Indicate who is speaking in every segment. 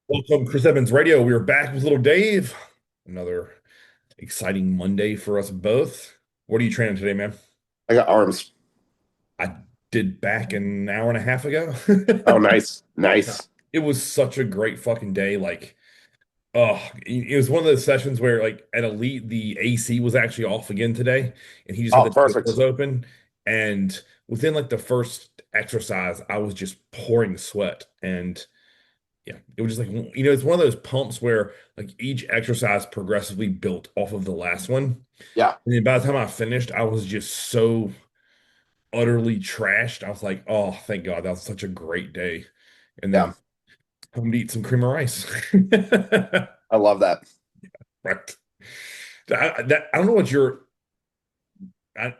Speaker 1: Welcome, Chris Evans Radio. We are back with little Dave. Another exciting Monday for us both. What are you training today, man?
Speaker 2: I got arms.
Speaker 1: I did back an hour and a half ago.
Speaker 2: Oh, nice.
Speaker 1: Yeah.
Speaker 2: Nice.
Speaker 1: It was such a great fucking day. Oh, it was one of those sessions where, like, at Elite, the AC was actually off again today, and he just had
Speaker 2: Oh,
Speaker 1: the
Speaker 2: perfect.
Speaker 1: doors open. And within like the first exercise, I was just pouring sweat. And yeah, it was just like, it's one of those pumps where like each exercise progressively built off of the last one.
Speaker 2: Yeah.
Speaker 1: And then by the time I finished, I was just so utterly trashed. I was like, oh, thank God, that was such a great day. And
Speaker 2: Yeah.
Speaker 1: then I'm gonna eat some cream of rice.
Speaker 2: I love that.
Speaker 1: Right. I don't know what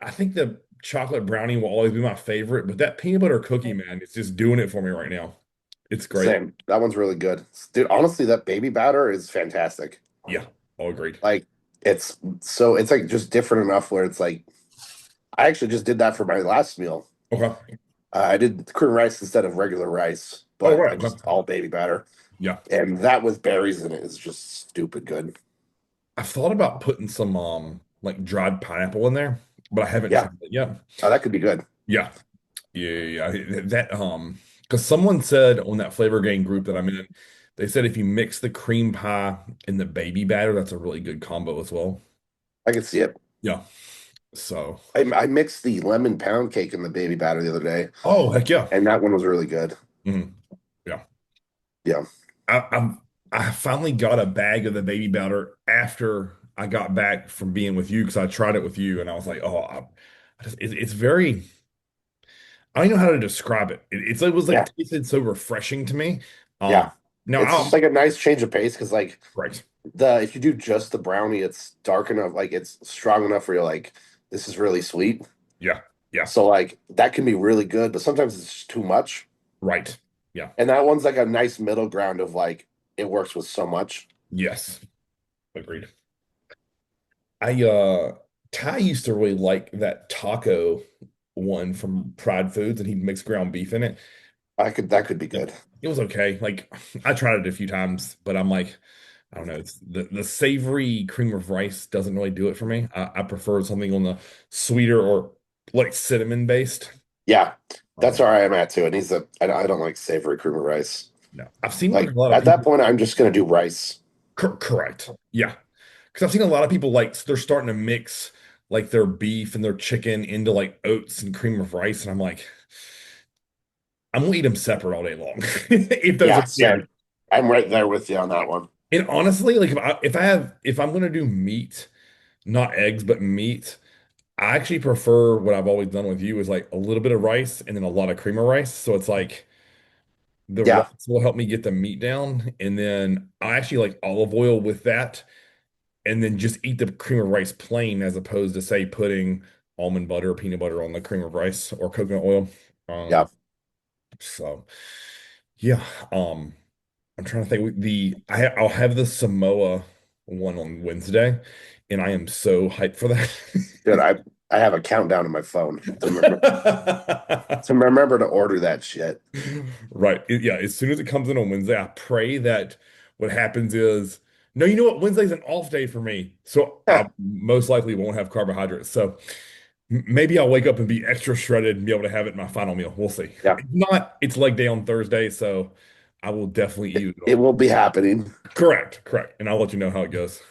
Speaker 1: I think the chocolate brownie will always be my favorite, but that peanut butter cookie, man, it's just doing it for me right now. It's great.
Speaker 2: Same. That one's really good. Dude, honestly, that baby batter is fantastic.
Speaker 1: Yeah, all agreed.
Speaker 2: Like, it's like just different enough where it's like, I actually just did that for my last meal.
Speaker 1: Okay.
Speaker 2: I did cream rice instead of regular rice,
Speaker 1: Oh,
Speaker 2: but I
Speaker 1: right.
Speaker 2: just
Speaker 1: Okay.
Speaker 2: all baby batter.
Speaker 1: Yeah.
Speaker 2: And that with berries in it is just stupid good.
Speaker 1: I've thought about putting some like dried pineapple in there, but I haven't
Speaker 2: Yeah.
Speaker 1: tried it yet.
Speaker 2: Oh, that could be good.
Speaker 1: Yeah. That because someone said on that flavor game group that I'm in, they said if you mix the cream pie and the baby batter, that's a really good combo as well.
Speaker 2: I can see it.
Speaker 1: Yeah. So,
Speaker 2: I mixed the lemon pound cake in the baby batter the other day,
Speaker 1: oh heck yeah.
Speaker 2: and that one was really good.
Speaker 1: Mhm. Yeah.
Speaker 2: Yeah.
Speaker 1: I finally got a bag of the baby batter after I got back from being with you because I tried it with you and I was like, oh, it's very. I don't know how to describe it. It was like
Speaker 2: Yeah.
Speaker 1: tasted so refreshing to me.
Speaker 2: Yeah.
Speaker 1: Now
Speaker 2: It's just like a nice change of pace because like
Speaker 1: right,
Speaker 2: the if you do just the brownie, it's dark enough, like it's strong enough where you're like, this is really sweet.
Speaker 1: yeah, yeah,
Speaker 2: So like that can be really good, but sometimes it's just too much.
Speaker 1: right, yeah,
Speaker 2: And that one's like a nice middle ground of like it works with so much.
Speaker 1: yes, agreed. I Ty used to really like that taco one from Pride Foods, and he'd mix ground beef in it.
Speaker 2: That could be
Speaker 1: Yeah,
Speaker 2: good.
Speaker 1: it was okay. Like I tried it a few times, but I'm like, I don't know. It's the savory cream of rice doesn't really do it for me. I prefer something on the sweeter or like cinnamon based.
Speaker 2: Yeah. That's
Speaker 1: Um,
Speaker 2: where I am at too. And I don't like savory cream of rice.
Speaker 1: no, I've seen like
Speaker 2: Like
Speaker 1: a lot of
Speaker 2: at that
Speaker 1: people.
Speaker 2: point, I'm just gonna do rice.
Speaker 1: Correct. Yeah. Because I've seen a lot of people like they're starting to mix like their beef and their chicken into like oats and cream of rice, and I'm like, I'm gonna eat them separate all day long if those are
Speaker 2: Yeah,
Speaker 1: paired.
Speaker 2: same. I'm right there with you on that one.
Speaker 1: And honestly, like if I'm gonna do meat, not eggs, but meat, I actually prefer what I've always done with you is like a little bit of rice and then a lot of cream of rice. So it's like the rice
Speaker 2: Yeah.
Speaker 1: will help me get the meat down, and then I actually like olive oil with that, and then just eat the cream of rice plain as opposed to say putting almond butter or peanut butter on the cream of rice or coconut oil.
Speaker 2: Yeah.
Speaker 1: Um, so yeah, I'm trying to think I'll have the Samoa one on Wednesday, and I am so hyped for
Speaker 2: Dude, I have a countdown on my phone
Speaker 1: that.
Speaker 2: to remember to order that shit.
Speaker 1: Right. Yeah, as soon as it comes in on Wednesday, I pray that what happens is, no, you know what? Wednesday's an off day for me. So I most likely won't have carbohydrates. So maybe I'll wake up and be extra shredded and be able to have it in my final meal. We'll see.
Speaker 2: Yeah.
Speaker 1: If not, it's leg day on Thursday, so I will definitely eat it
Speaker 2: It
Speaker 1: on.
Speaker 2: will be happening.
Speaker 1: Correct, correct. And I'll let you know how it goes.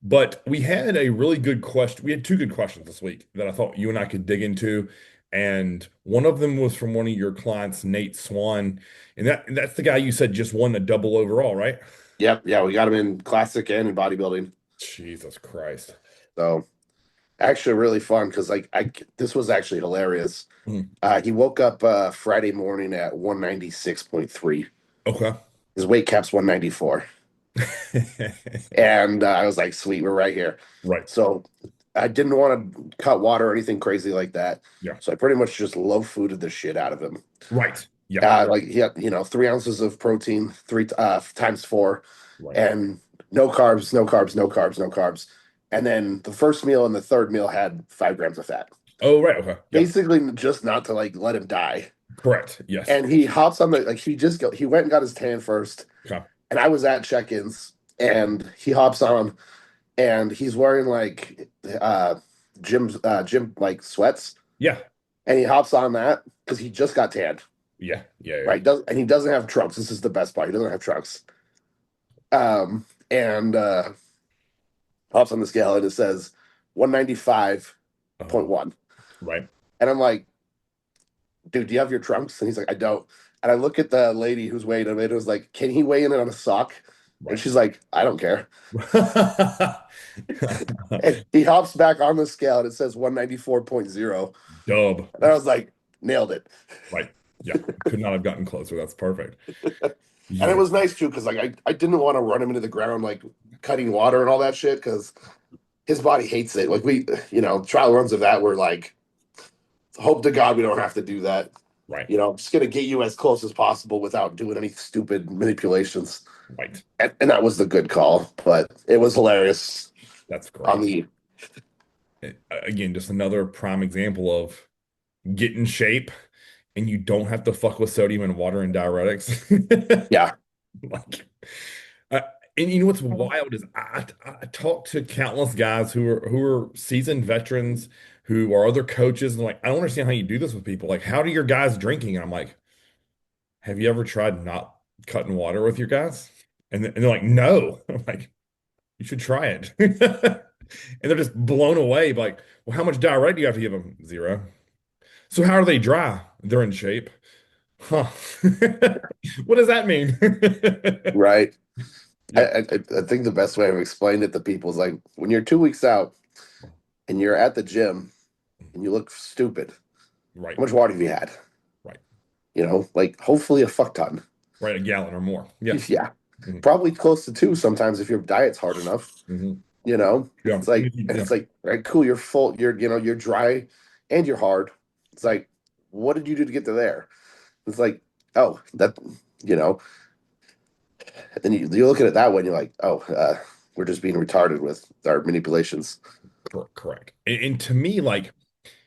Speaker 1: But we had a really good question. We had two good questions this week that I thought you and I could dig into. And one of them was from one of your clients, Nate Swan. And that's the guy you said just won a double overall, right?
Speaker 2: Yep. Yeah, we got him in classic and in bodybuilding.
Speaker 1: Jesus Christ.
Speaker 2: So actually really fun because like I this was actually hilarious.
Speaker 1: Hmm.
Speaker 2: He woke up Friday morning at 196.3.
Speaker 1: Okay.
Speaker 2: His weight cap's 194. And I was like, sweet, we're right here.
Speaker 1: Right.
Speaker 2: So I didn't want to cut water or anything crazy like that.
Speaker 1: Yeah.
Speaker 2: So I pretty much just low fooded the shit out of him.
Speaker 1: Right. Yeah.
Speaker 2: Like he had, 3 ounces of protein, three times four,
Speaker 1: Right.
Speaker 2: and no carbs, no carbs, no carbs, no carbs. And then the first meal and the third meal had 5 grams of fat.
Speaker 1: Oh, right. Okay. Yeah.
Speaker 2: Basically, just not to like let him die.
Speaker 1: Correct. Yes.
Speaker 2: And he hops on the like he went and got his tan first,
Speaker 1: Okay.
Speaker 2: and I was at check-ins, and he hops on, and he's wearing like gym like sweats,
Speaker 1: Yeah.
Speaker 2: and he hops on that because he just got tanned,
Speaker 1: Yeah. Yeah. Yeah.
Speaker 2: right? Does and he doesn't have trunks. This is the best part. He doesn't have trunks. And hops on the scale and it says 195.1.
Speaker 1: Oh, right.
Speaker 2: And I'm like, dude, do you have your trunks? And he's like, I don't. And I look at the lady who's weighing him, and it was like, can he weigh in on a sock? And
Speaker 1: Right.
Speaker 2: she's like, I don't care. And he hops back on the scale and it says 194.0.
Speaker 1: Dub.
Speaker 2: And I was like, nailed it.
Speaker 1: Right. Yeah. Could not have gotten closer. That's perfect.
Speaker 2: And it
Speaker 1: Yeah.
Speaker 2: was nice too, because like I didn't want to run him into the ground like cutting water and all that shit, because his body hates it. Like trial runs of that were like, hope to God we don't have to do that.
Speaker 1: Right.
Speaker 2: I'm just gonna get you as close as possible without doing any stupid manipulations.
Speaker 1: Right.
Speaker 2: And that was the good call, but it was hilarious
Speaker 1: That's
Speaker 2: on
Speaker 1: great.
Speaker 2: the
Speaker 1: Again, just another prime example of get in shape and you don't have to fuck with sodium and water and diuretics.
Speaker 2: yeah,
Speaker 1: Like, uh, and you know what's wild is I talk to countless guys who are seasoned veterans who are other coaches and like I don't understand how you do this with people. Like, how do your guys drinking? And I'm like, have you ever tried not cutting water with your guys? And they're like, no. I'm like, you should try it. And they're just blown away. Like, well, how much diuretic do you have to give them? Zero. So how are they dry? They're in shape. Huh. What does that mean?
Speaker 2: right. I,
Speaker 1: Yeah.
Speaker 2: I I think the best way I've explained it to people is like when you're 2 weeks out and you're at the gym and you look stupid,
Speaker 1: Right.
Speaker 2: how much water have you had?
Speaker 1: Right.
Speaker 2: Like hopefully a fuck ton.
Speaker 1: Right. A gallon or more. Yeah.
Speaker 2: Yeah,
Speaker 1: Mhm.
Speaker 2: probably close to two sometimes if your diet's hard enough.
Speaker 1: Mhm.
Speaker 2: You know,
Speaker 1: Yeah.
Speaker 2: it's like
Speaker 1: Yeah.
Speaker 2: it's like right, cool. You're full. You're dry, and you're hard. It's like, what did you do to get to there? It's like, oh, that you know. Then you look at it that way, and you're like, oh, we're just being retarded with our manipulations.
Speaker 1: Correct. And to me, like,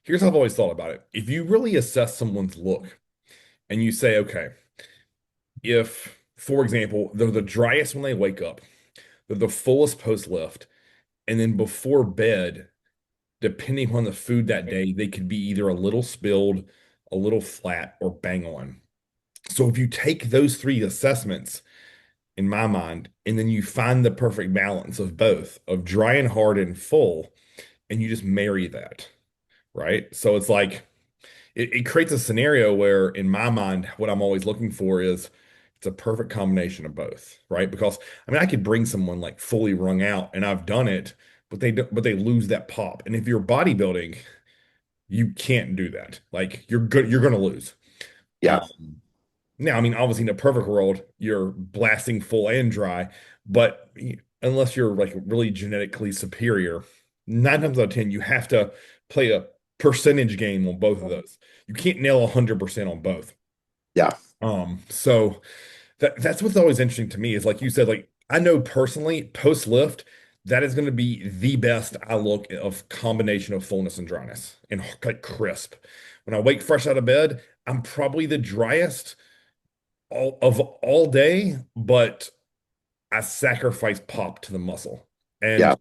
Speaker 1: here's how I've always thought about it. If you really assess someone's look and you say, okay, if, for example, they're the driest when they wake up, they're the fullest post lift, and then before bed, depending on the food that day, they could be either a little spilled, a little flat, or bang on. So if you take those three assessments in my mind, and then you find the perfect balance of both, of dry and hard and full, and you just marry that, right? So it's like it creates a scenario where, in my mind, what I'm always looking for is it's a perfect combination of both, right? Because I mean, I could bring someone like fully wrung out, and I've done it, but they lose that pop. And if you're bodybuilding, you can't do that. Like you're gonna lose.
Speaker 2: Yeah,
Speaker 1: Um, Now, I mean, obviously, in a perfect world, you're blasting full and dry, but unless you're like really genetically superior, 9 times out of 10, you have to play a percentage game on both of those. You can't nail 100% on both.
Speaker 2: yeah,
Speaker 1: So that's what's always interesting to me is like you said, like I know personally, post lift, that is going to be the best I look of combination of fullness and dryness and like crisp. When I wake fresh out of bed, I'm probably the driest all day, but I sacrifice pop to the muscle.
Speaker 2: yeah.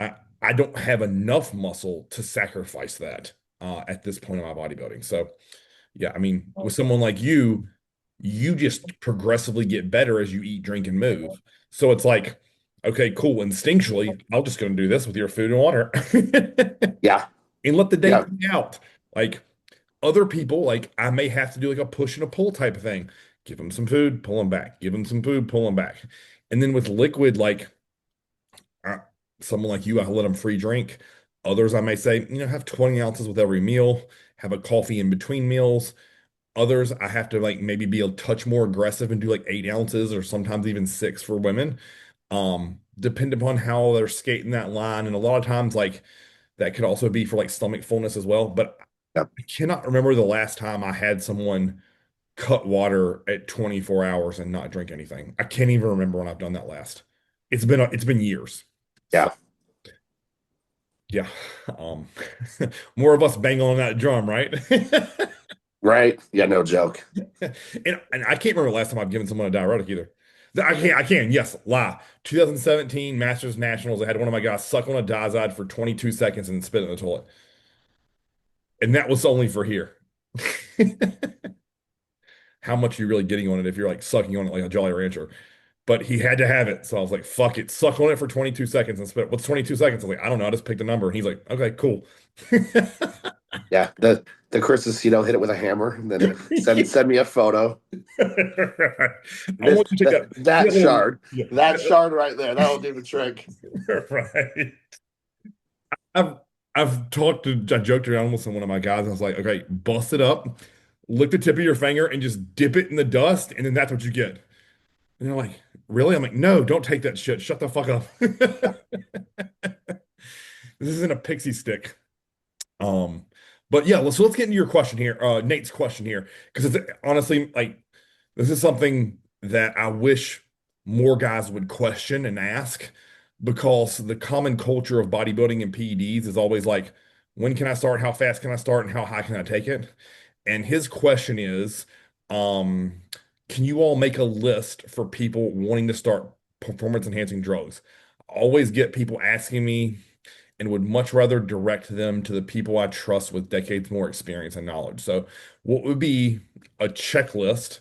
Speaker 1: And I don't have enough muscle to sacrifice that at this point in my bodybuilding. So yeah, I mean, with someone like you just progressively get better as you eat, drink, and move. So it's like, okay, cool. Instinctually, I'll just go and do this with your food and water
Speaker 2: Yeah,
Speaker 1: and let the day
Speaker 2: yeah,
Speaker 1: play out. Like other people, like I may have to do like a push and a pull type of thing. Give them some food, pull them back. Give them some food, pull them back. And then with liquid, like uh, someone like you, I let them free drink. Others, I may say, have 20 ounces with every meal, have a coffee in between meals. Others, I have to like maybe be a touch more aggressive and do like 8 ounces or sometimes even six for women. Depend upon how they're skating that line. And a lot of times, like that could also be for like stomach fullness as well. But
Speaker 2: yeah.
Speaker 1: I cannot remember the last time I had someone cut water at 24 hours and not drink anything. I can't even remember when I've done that last. It's been years. So
Speaker 2: Yeah.
Speaker 1: yeah. Um more of us bang on that drum, right?
Speaker 2: Right? Yeah, no joke.
Speaker 1: And I can't remember the last time I've given someone a diuretic either. Yes, lie. 2017 Masters Nationals, I had one of my guys suck on a Dizod for 22 seconds and spit in the toilet. And that was only for here. How much are you really getting on it if you're like sucking on it like a Jolly Rancher? But he had to have it. So I was like, fuck it. Suck on it for 22 seconds and spit. What's 22 seconds? I was like, I don't know. I just picked a number. And he's like, okay, cool.
Speaker 2: Yeah, the Chris's, hit it with a hammer and then send me a photo.
Speaker 1: I
Speaker 2: This
Speaker 1: want you to take
Speaker 2: that
Speaker 1: that.
Speaker 2: that
Speaker 1: That little,
Speaker 2: shard,
Speaker 1: yeah,
Speaker 2: that shard right there, that'll do the trick.
Speaker 1: right. I've I've talked to I joked around with some one of my guys. And I was like, okay, bust it up, lick the tip of your finger, and just dip it in the dust, and then that's what you get. And they're like, really? I'm like, no, don't take that shit. Shut the fuck up. This isn't a pixie stick. Um, but yeah, let's get into your question here, Nate's question here, because it's honestly like this is something that I wish more guys would question and ask, because the common culture of bodybuilding and PEDs is always like, when can I start? How fast can I start? And how high can I take it? And his question is, um, can you all make a list for people wanting to start performance enhancing drugs? I always get people asking me and would much rather direct them to the people I trust with decades more experience and knowledge. So, what would be a checklist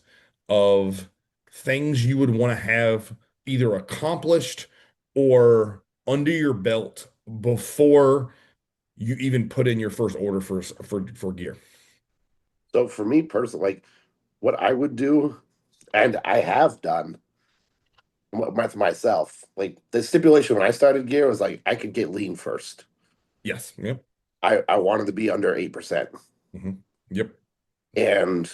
Speaker 1: of things you would want to have either accomplished or under your belt before you even put in your first order for gear?
Speaker 2: So for me personally, like what I would do, and I have done with myself, like the stipulation when I started gear was like I could get lean first.
Speaker 1: Yes. Yep.
Speaker 2: I wanted to be under 8%
Speaker 1: Yep.
Speaker 2: and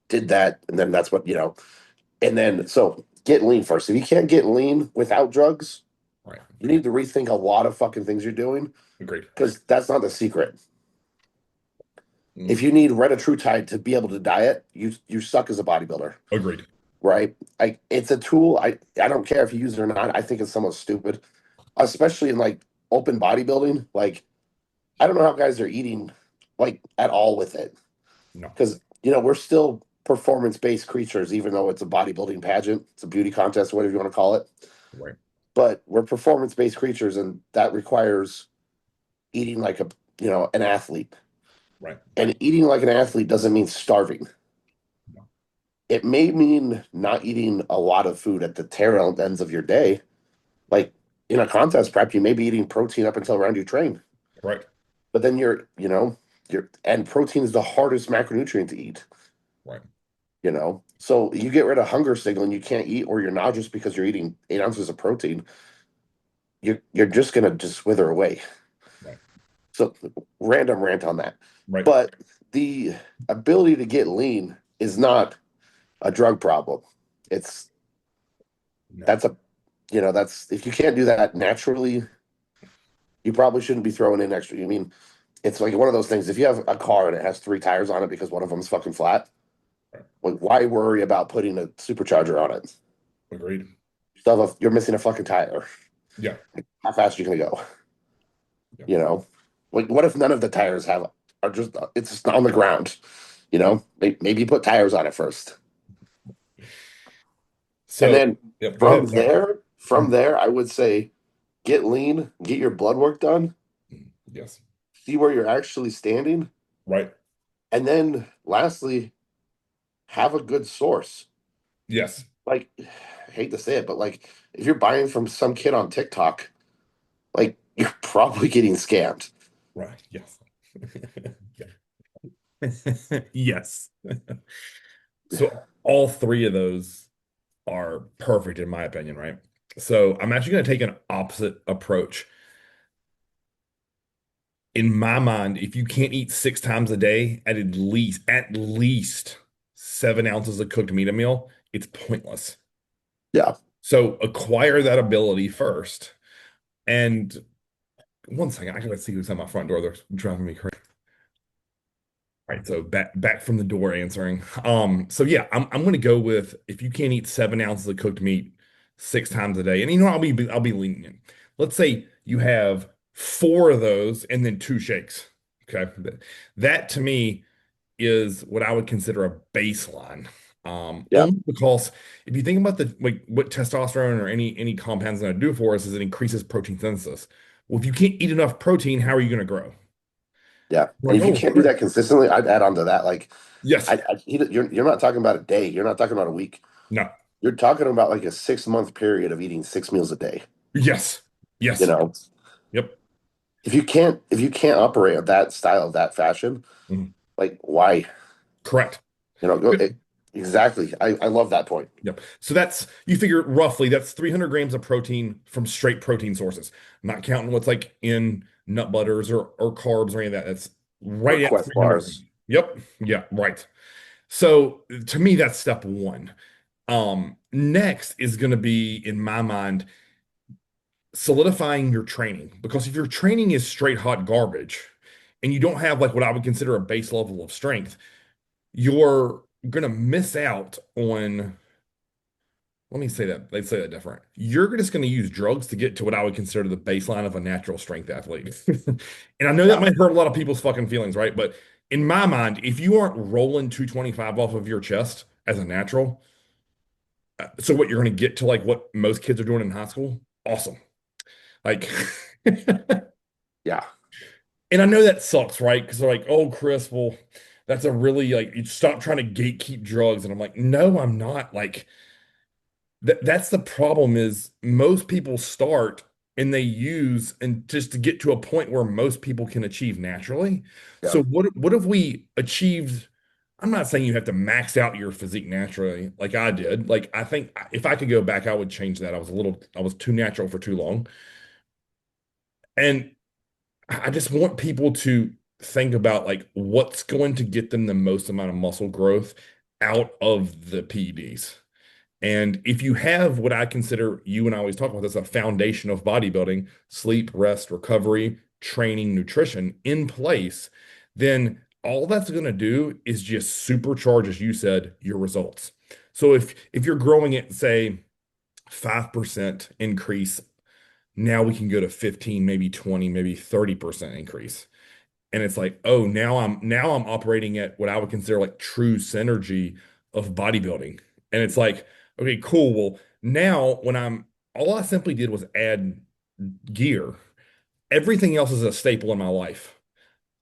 Speaker 2: did that. And then that's what, and then so get lean first. If you can't get lean without drugs,
Speaker 1: Right.
Speaker 2: you need to rethink a lot of fucking things you're doing
Speaker 1: Agreed.
Speaker 2: because that's not the secret. If
Speaker 1: Mm,
Speaker 2: you need retatrutide to be able to diet, you suck as a bodybuilder,
Speaker 1: agreed.
Speaker 2: right? Like it's a tool. I don't care if you use it or not. I think it's somewhat stupid, especially in like open bodybuilding. Like I don't know how guys are eating like at all with it
Speaker 1: No.
Speaker 2: because we're still performance based creatures, even though it's a bodybuilding pageant, it's a beauty contest, whatever you want to call it.
Speaker 1: Right.
Speaker 2: But we're performance based creatures, and that requires eating like an athlete.
Speaker 1: Right.
Speaker 2: And eating like an athlete doesn't mean starving.
Speaker 1: No.
Speaker 2: It may mean not eating a lot of food at the tail ends of your day. Like in a contest prep, you may be eating protein up until around you train,
Speaker 1: Right.
Speaker 2: but then and protein is the hardest macronutrient to eat.
Speaker 1: Right.
Speaker 2: So you get rid of hunger signal and you can't eat, or you're nauseous because you're eating 8 ounces of protein. You're just gonna just wither away.
Speaker 1: Right.
Speaker 2: So random rant on that.
Speaker 1: Right.
Speaker 2: But the ability to get lean is not a drug problem. It's
Speaker 1: No.
Speaker 2: that's a that's if you can't do that naturally, you probably shouldn't be throwing in extra. I mean, it's like one of those things. If you have a car and it has three tires on it because one of them's fucking flat,
Speaker 1: Right.
Speaker 2: like why worry about putting a supercharger on it?
Speaker 1: Agreed.
Speaker 2: You're missing a fucking tire.
Speaker 1: Yeah.
Speaker 2: Like, how fast are you gonna go?
Speaker 1: Yeah.
Speaker 2: You know, like what if none of the tires are just it's just on the ground? Maybe you put tires on it first, and
Speaker 1: So,
Speaker 2: then
Speaker 1: yep, go
Speaker 2: from
Speaker 1: ahead. Sorry.
Speaker 2: there, from there, I would say get lean, get your blood work done,
Speaker 1: Yes.
Speaker 2: see where you're actually standing,
Speaker 1: Right.
Speaker 2: and then lastly, have a good source.
Speaker 1: Yes.
Speaker 2: Like, I hate to say it, but like if you're buying from some kid on TikTok, like you're probably getting scammed.
Speaker 1: Right. Yes. Yes. So all three of those are perfect in my opinion, right? So I'm actually going to take an opposite approach. In my mind, if you can't eat 6 times a day, at least 7 ounces of cooked meat a meal, it's pointless.
Speaker 2: Yeah.
Speaker 1: So acquire that ability first. And one second, I gotta see who's at my front door. They're driving me crazy. All right, so back from the door answering. So yeah, I'm gonna go with if you can't eat 7 ounces of cooked meat 6 times a day, and I'll be lenient. Let's say you have four of those and then two shakes. Okay, that to me is what I would consider a baseline.
Speaker 2: Yeah,
Speaker 1: Only because if you think about the like what testosterone or any compounds going to do for us is it increases protein synthesis. Well, if you can't eat enough protein, how are you going to grow?
Speaker 2: yeah. And
Speaker 1: Like,
Speaker 2: if you
Speaker 1: oh,
Speaker 2: can't do
Speaker 1: Chris.
Speaker 2: that consistently, I'd add on to that. Like,
Speaker 1: Yes.
Speaker 2: you're not talking about a day. You're not talking about a week.
Speaker 1: No.
Speaker 2: You're talking about like a 6 month period of eating 6 meals a day.
Speaker 1: Yes.
Speaker 2: You
Speaker 1: Yes.
Speaker 2: know,
Speaker 1: Yep.
Speaker 2: if you can't operate at that style, that fashion,
Speaker 1: Mhm.
Speaker 2: like why?
Speaker 1: Correct.
Speaker 2: Go exactly. I love that point.
Speaker 1: Yep. So that's you figure roughly that's 300 grams of protein from straight protein sources, not counting what's like in nut butters or carbs or any of that. That's
Speaker 2: Or
Speaker 1: right at
Speaker 2: Quest
Speaker 1: 300 grams.
Speaker 2: bars.
Speaker 1: Yep. Yeah, right. So to me, that's step one. Next is going to be, in my mind, solidifying your training. Because if your training is straight hot garbage and you don't have like what I would consider a base level of strength, you're going to miss out on, let me say that, let's say that different. You're just going to use drugs to get to what I would consider the baseline of a natural strength athlete. And I know that
Speaker 2: Yeah,
Speaker 1: might hurt a lot of people's fucking feelings, right? But in my mind, if you aren't rolling 225 off of your chest as a natural, so what you're going to get to like what most kids are doing in high school? Awesome. Like,
Speaker 2: yeah,
Speaker 1: and I know that sucks, right? Because they're like, oh, Chris, well, that's a really like, you stop trying to gatekeep drugs. And I'm like, no, I'm not. Like, that's the problem is most people start and they use and just to get to a point where most people can achieve naturally.
Speaker 2: yeah.
Speaker 1: So what have we achieved? I'm not saying you have to max out your physique naturally like I did. Like I think if I could go back, I would change that. I was too natural for too long. And I just want people to think about like what's going to get them the most amount of muscle growth out of the PEDs. And if you have what I consider, you and I always talk about this, a foundation of bodybuilding, sleep, rest, recovery, training, nutrition in place, then all that's going to do is just supercharge, as you said, your results. So if you're growing at, say, 5% increase, now we can go to 15, maybe 20, maybe 30% increase. And it's like, oh, now I'm operating at what I would consider like true synergy of bodybuilding. And it's like, okay, cool. Well, now when I'm all I simply did was add gear. Everything else is a staple in my life.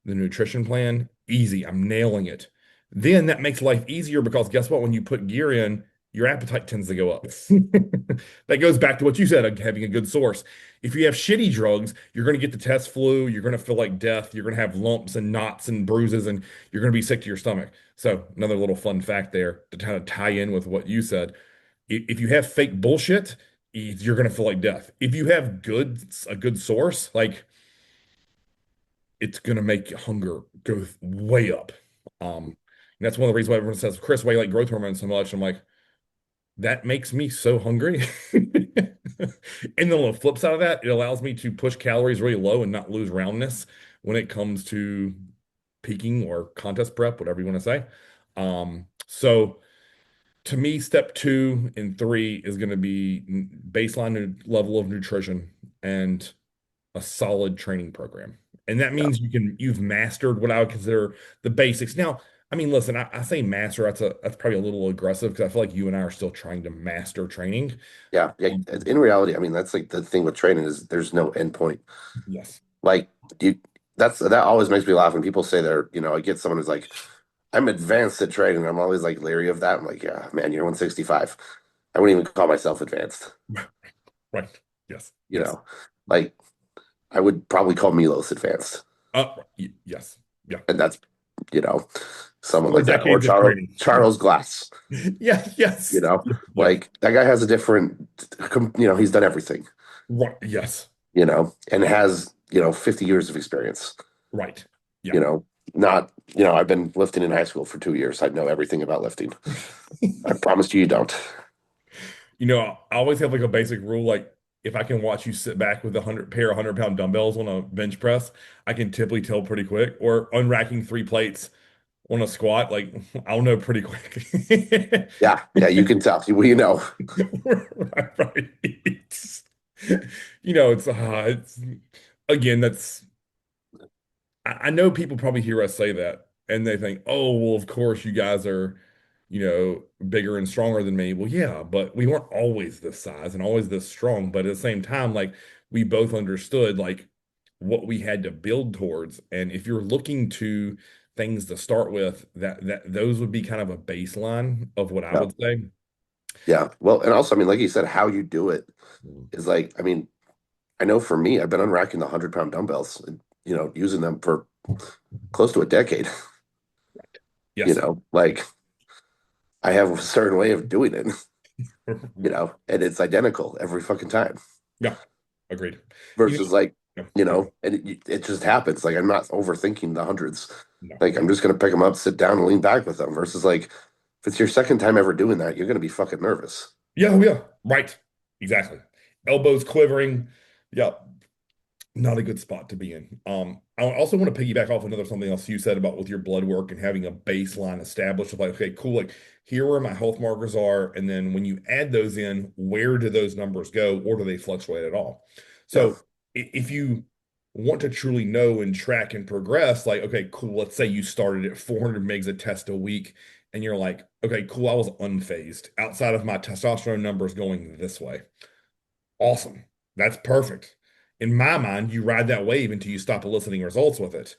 Speaker 1: The nutrition plan, easy. I'm nailing it. Then that makes life easier because guess what? When you put gear in, your appetite tends to go up. That goes back to what you said, having a good source. If you have shitty drugs, you're going to get the test flu, you're going to feel like death, you're going to have lumps and knots and bruises, and you're going to be sick to your stomach. So, another little fun fact there to kind of tie in with what you said. If you have fake bullshit, you're going to feel like death. If you have a good source, like it's gonna make hunger go way up. And that's one of the reasons why everyone says, Chris, why you like growth hormone so much? I'm like, that makes me so hungry. And then on the flip side of that, it allows me to push calories really low and not lose roundness when it comes to peaking or contest prep, whatever you want to say. So to me, step two and three is going to be baseline level of nutrition and a solid training program. And that
Speaker 2: Yeah,
Speaker 1: means you've mastered what I would consider the basics. Now, I mean, listen, I say master, that's probably a little aggressive because I feel like you and I are still trying to master training.
Speaker 2: yeah.
Speaker 1: Um,
Speaker 2: In reality, I mean, that's like the thing with training is there's no end point.
Speaker 1: yes.
Speaker 2: Like you, that always makes me laugh when people say they're, I get someone who's like, I'm advanced at training. I'm always like leery of that. I'm like, yeah, man, you're 165. I wouldn't even call myself advanced.
Speaker 1: Right. Yes.
Speaker 2: You
Speaker 1: Yes.
Speaker 2: know, like I would probably call Milos advanced,
Speaker 1: Yes. Yeah.
Speaker 2: and that's you know someone
Speaker 1: 4
Speaker 2: like that, or
Speaker 1: decades of training.
Speaker 2: Charles Glass.
Speaker 1: Yeah.
Speaker 2: You
Speaker 1: Yes.
Speaker 2: know,
Speaker 1: Yes.
Speaker 2: like that guy has a different. He's done everything.
Speaker 1: Right. Yes.
Speaker 2: And has 50 years of experience.
Speaker 1: Right. Yeah.
Speaker 2: You know, not I've been lifting in high school for 2 years. I know everything about lifting. I promise you don't.
Speaker 1: I always have like a basic rule, like if I can watch you sit back with 100-pound dumbbells on a bench press, I can typically tell pretty quick. Or unracking 3 plates on a squat, like I'll know pretty quick.
Speaker 2: Yeah, yeah, you can tell.
Speaker 1: Right, right. It's again, I know people probably hear us say that, and they think, oh, well, of course you guys are, bigger and stronger than me. Well, yeah, but we weren't always this size and always this strong. But at the same time, like we both understood like what we had to build towards. And if you're looking to things to start with, that those would be kind of a baseline of what I
Speaker 2: Yeah.
Speaker 1: would say.
Speaker 2: Yeah. Well, and also, I mean, like you said, how you do it
Speaker 1: Mm.
Speaker 2: is like, I mean, I know for me, I've been unracking the 100-pound dumbbells and, using them for close to a decade,
Speaker 1: Yes.
Speaker 2: like I have a certain way of doing it,
Speaker 1: Right.
Speaker 2: and it's identical every fucking time
Speaker 1: Yeah. Agreed. You
Speaker 2: versus like,
Speaker 1: know, no, no,
Speaker 2: and it just happens. Like I'm not overthinking the hundreds.
Speaker 1: no.
Speaker 2: Like I'm just going to pick them up, sit down and lean back with them versus like, if it's your second time ever doing that, you're going to be fucking nervous.
Speaker 1: Yeah, oh, yeah. Right. Exactly. Elbows quivering. Yeah. Not a good spot to be in. I also want to piggyback off another something else you said about with your blood work and having a baseline established of like, okay, cool, like here where my health markers are, and then when you add those in, where do those numbers go, or do they fluctuate at all?
Speaker 2: Yeah.
Speaker 1: So if you want to truly know and track and progress, like, okay, cool, let's say you started at 400 megs a test a week, and you're like, okay, cool, I was unfazed outside of my testosterone numbers going this way. Awesome. That's perfect. In my mind, you ride that wave until you stop eliciting results with it.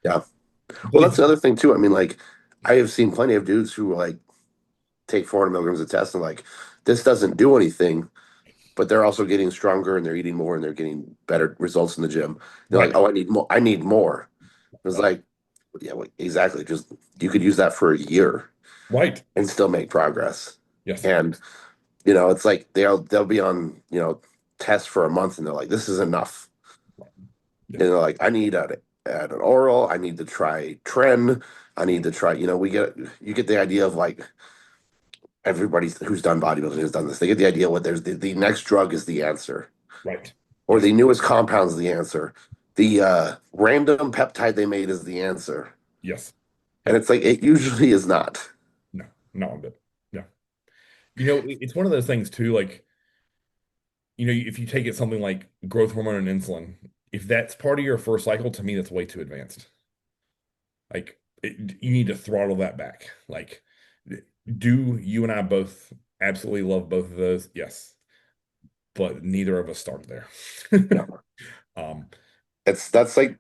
Speaker 2: Yeah.
Speaker 1: But
Speaker 2: Well,
Speaker 1: if
Speaker 2: that's the other thing too. I mean, like I have seen plenty of dudes who like take 400 milligrams of test and like this doesn't do anything, but they're also getting stronger and they're eating more and they're getting better results in the gym. They're like,
Speaker 1: right,
Speaker 2: oh, I need more. I need more. It was
Speaker 1: right,
Speaker 2: like, yeah, well, exactly. Just you could use that for a year
Speaker 1: right.
Speaker 2: and still make progress.
Speaker 1: Yes.
Speaker 2: And it's like they'll be on tests for a month and they're like, this is enough. And
Speaker 1: Yes.
Speaker 2: they're like, I need an oral. I need to try tren. I need to try. You get the idea of like everybody who's done bodybuilding has done this. They get the idea what there's the next drug is the answer,
Speaker 1: Right.
Speaker 2: or
Speaker 1: Yes.
Speaker 2: the newest compound is the answer. The random peptide they made is the answer,
Speaker 1: Yes.
Speaker 2: and
Speaker 1: Yep.
Speaker 2: it's like it usually is not.
Speaker 1: No, not one bit. No. It's one of those things too, like, if you take it something like growth hormone and insulin, if that's part of your first cycle, to me, that's way too advanced. Like, you need to throttle that back. Like, do you and I both absolutely love both of those? Yes. But neither of us started there.
Speaker 2: Yeah,
Speaker 1: Um,
Speaker 2: that's like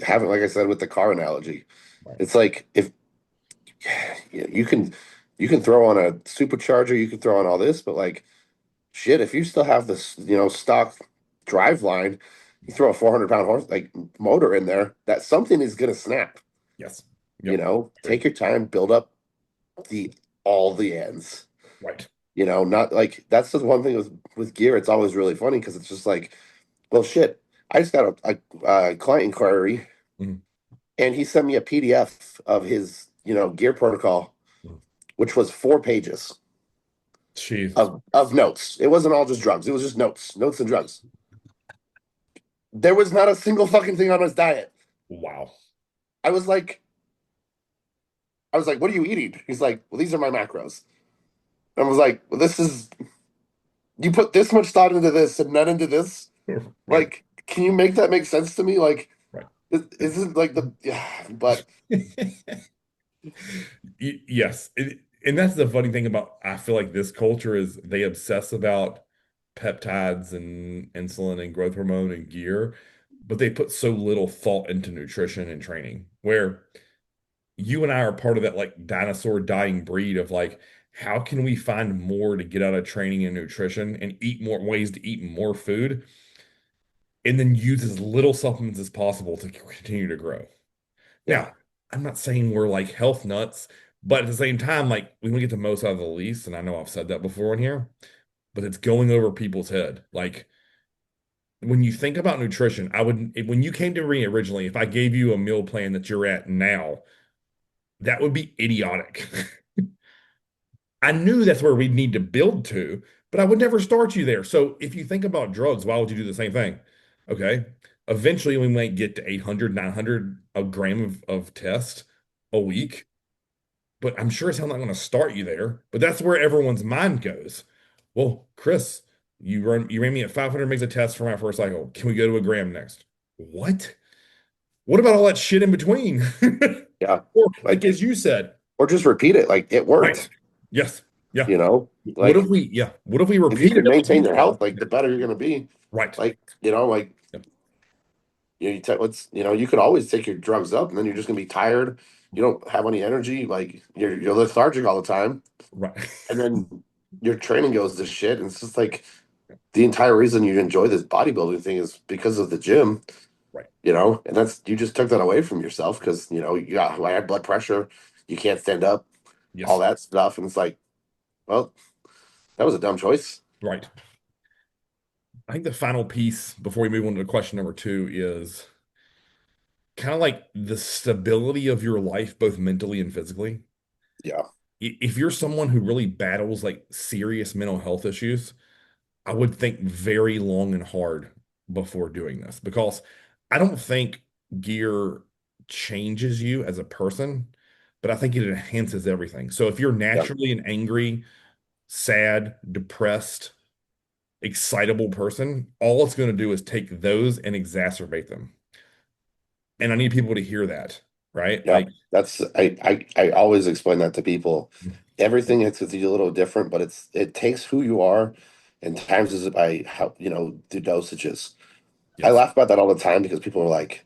Speaker 2: having like I said with the car analogy.
Speaker 1: right.
Speaker 2: It's like if you can throw on a supercharger, you can throw on all this, but like shit, if you still have this stock drive line, you throw a 400-pound horse like motor in there, that something is gonna snap.
Speaker 1: Yes. Yep.
Speaker 2: Take
Speaker 1: Agreed.
Speaker 2: your time, build up the all the ends.
Speaker 1: Right.
Speaker 2: Not like that's the one thing with gear. It's always really funny because it's just like, well, shit. I just got a client inquiry,
Speaker 1: Mhm.
Speaker 2: and he sent me a PDF of his gear protocol,
Speaker 1: Mhm.
Speaker 2: which was 4 pages
Speaker 1: Jesus.
Speaker 2: of notes. It wasn't all just drugs. It was just notes and drugs. There was not a single fucking thing on his diet.
Speaker 1: Wow.
Speaker 2: I was like, what are you eating? He's like, well, these are my macros. I was like, well, this is you put this much thought into this and not into this.
Speaker 1: Right.
Speaker 2: Like, can you make that make sense to me? Like,
Speaker 1: Right.
Speaker 2: is it like the yeah? But
Speaker 1: Yes. And that's the funny thing about, I feel like this culture is they obsess about peptides and insulin and growth hormone and gear, but they put so little thought into nutrition and training, where you and I are part of that like dinosaur dying breed of like, how can we find more to get out of training and nutrition and eat more ways to eat more food and then use as little supplements as possible to continue to grow.
Speaker 2: yeah,
Speaker 1: Now, I'm not saying we're like health nuts, but at the same time, like we want to get the most out of the least. And I know I've said that before in here, but it's going over people's head. Like when you think about nutrition, when you came to me originally, if I gave you a meal plan that you're at now, that would be idiotic. I knew that's where we'd need to build to, but I would never start you there. So if you think about drugs, why would you do the same thing? Okay. Eventually we might get to 800, 900 a gram of test a week, but I'm sure as hell not going to start you there. But that's where everyone's mind goes. Well, Chris, you ran me at 500 megs a test for my first cycle. Can we go to a gram next? What? What about all that shit in between?
Speaker 2: Yeah.
Speaker 1: Or like
Speaker 2: Like,
Speaker 1: as you said,
Speaker 2: or just repeat it. Like it
Speaker 1: right?
Speaker 2: worked,
Speaker 1: Yes. Yeah.
Speaker 2: you know?
Speaker 1: What if
Speaker 2: Like
Speaker 1: we, yeah, what if we
Speaker 2: if you
Speaker 1: repeated
Speaker 2: can
Speaker 1: it like
Speaker 2: maintain
Speaker 1: you
Speaker 2: your
Speaker 1: said?
Speaker 2: health, like the better you're gonna be.
Speaker 1: Right.
Speaker 2: Like, like
Speaker 1: Yep.
Speaker 2: you take what's you could always take your drugs up and then you're just gonna be tired. You don't have any energy, like you're lethargic all the time.
Speaker 1: Right.
Speaker 2: And then your training goes to shit. And it's just like the entire reason you enjoy this bodybuilding thing is because of the gym,
Speaker 1: Right.
Speaker 2: and that's you just took that away from yourself because you got high blood pressure, you can't stand up, all
Speaker 1: Yes.
Speaker 2: that stuff. And it's like, well, that was a dumb choice.
Speaker 1: Right. I think the final piece before we move on to question number two is kind of like the stability of your life, both mentally and physically.
Speaker 2: Yeah,
Speaker 1: If you're someone who really battles like serious mental health issues, I would think very long and hard before doing this because I don't think gear changes you as a person, but I think it enhances everything. So if you're
Speaker 2: yeah,
Speaker 1: naturally an angry, sad, depressed, excitable person, all it's going to do is take those and exacerbate them. And I need people to hear that, right?
Speaker 2: yeah.
Speaker 1: Like,
Speaker 2: That's I always explain that to people. Everything is with you a little different, but it takes who you are and times it by how the dosages. I
Speaker 1: yes,
Speaker 2: laugh about that all the time because people are like,